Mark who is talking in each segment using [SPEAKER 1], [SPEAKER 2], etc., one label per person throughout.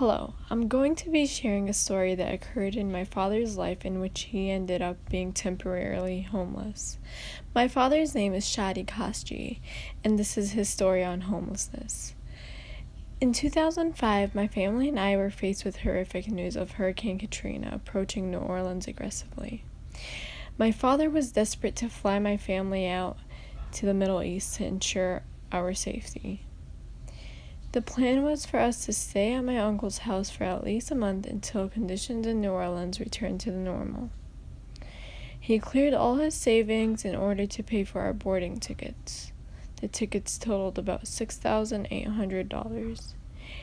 [SPEAKER 1] Hello, I'm going to be sharing a story that occurred in my father's life in which he ended up being temporarily homeless. My father's name is Shadi Kashji, and this is his story on homelessness. In 2005, my family and I were faced with horrific news of Hurricane Katrina approaching New Orleans aggressively. My father was desperate to fly my family out to the Middle East to ensure our safety. The plan was for us to stay at my uncle's house for at least a month until conditions in New Orleans returned to the normal. He cleared all his savings in order to pay for our boarding tickets. The tickets totaled about $6,800.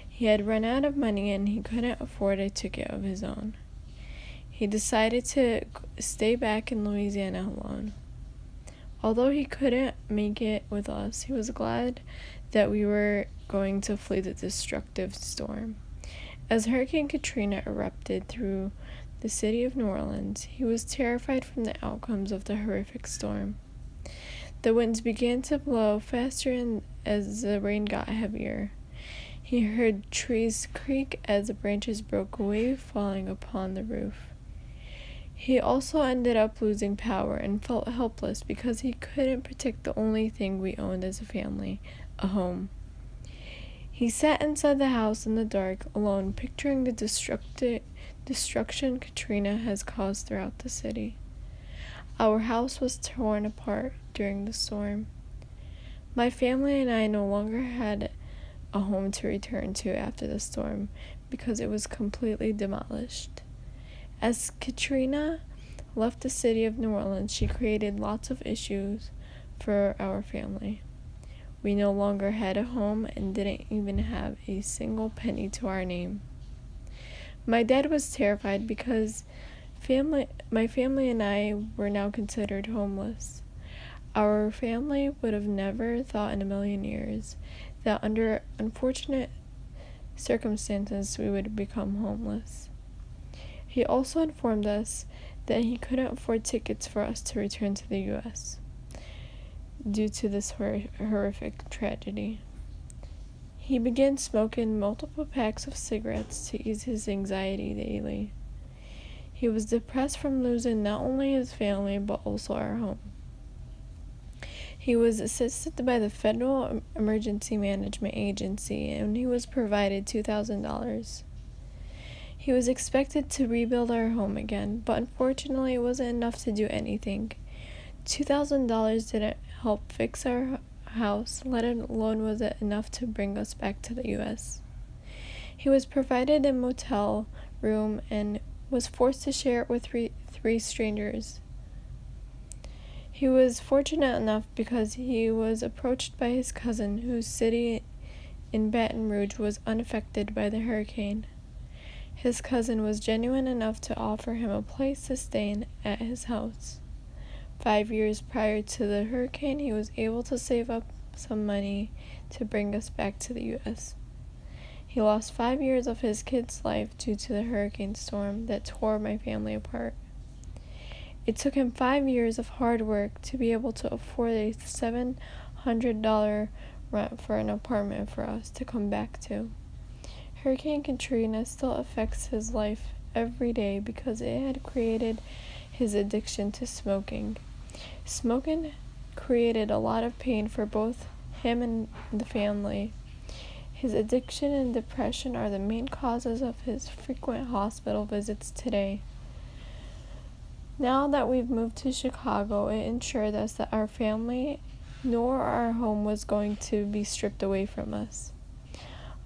[SPEAKER 1] He had run out of money and he couldn't afford a ticket of his own. He decided to stay back in Louisiana alone. Although he couldn't make it with us, he was glad that we were going to flee the destructive storm. As Hurricane Katrina erupted through the city of New Orleans, he was terrified from the outcomes of the horrific storm. The winds began to blow faster as the rain got heavier. He heard trees creak as the branches broke away, falling upon the roof. He also ended up losing power and felt helpless because he couldn't protect the only thing we owned as a family, a home. He sat inside the house in the dark, alone, picturing the destruction Katrina has caused throughout the city. Our house was torn apart during the storm. My family and I no longer had a home to return to after the storm because it was completely demolished. As Katrina left the city of New Orleans, she created lots of issues for our family. We no longer had a home and didn't even have a single penny to our name. My dad was terrified because my family and I were now considered homeless. Our family would have never thought in a million years that under unfortunate circumstances we would become homeless. He also informed us that he couldn't afford tickets for us to return to the U.S. due to this horrific tragedy. He began smoking multiple packs of cigarettes to ease his anxiety daily. He was depressed from losing not only his family but also our home. He was assisted by the Federal Emergency Management Agency and he was provided $2,000. He was expected to rebuild our home again, but unfortunately it wasn't enough to do anything. $2,000 didn't help fix our house, let alone was it enough to bring us back to the U.S. He was provided a motel room and was forced to share it with three strangers. He was fortunate enough because he was approached by his cousin, whose city in Baton Rouge was unaffected by the hurricane. His cousin was genuine enough to offer him a place to stay in at his house. 5 years prior to the hurricane, he was able to save up some money to bring us back to the U.S. He lost 5 years of his kid's life due to the hurricane storm that tore my family apart. It took him 5 years of hard work to be able to afford a $700 rent for an apartment for us to come back to. Hurricane Katrina still affects his life every day because it had created his addiction to smoking. Smoking created a lot of pain for both him and the family. His addiction and depression are the main causes of his frequent hospital visits today. Now that we've moved to Chicago, it ensured us that our family nor our home was going to be stripped away from us.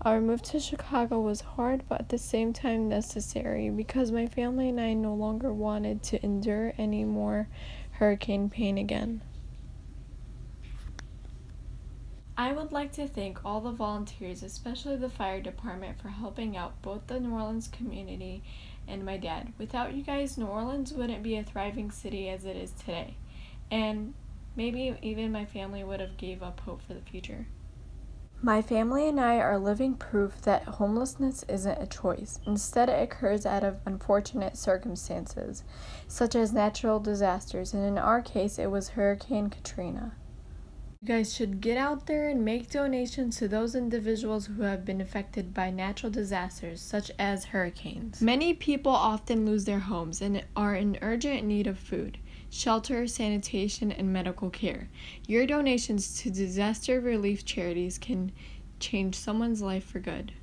[SPEAKER 1] Our move to Chicago was hard but at the same time necessary because my family and I no longer wanted to endure any more hurricane pain again. I would like to thank all the volunteers, especially the fire department, for helping out both the New Orleans community and my dad. Without you guys, New Orleans wouldn't be a thriving city as it is today. And maybe even my family would have gave up hope for the future. My family and I are living proof that homelessness isn't a choice. Instead, it occurs out of unfortunate circumstances, such as natural disasters, and in our case, it was Hurricane Katrina. You guys should get out there and make donations to those individuals who have been affected by natural disasters, such as hurricanes. Many people often lose their homes and are in urgent need of food, shelter, sanitation, and medical care. Your donations to disaster relief charities can change someone's life for good.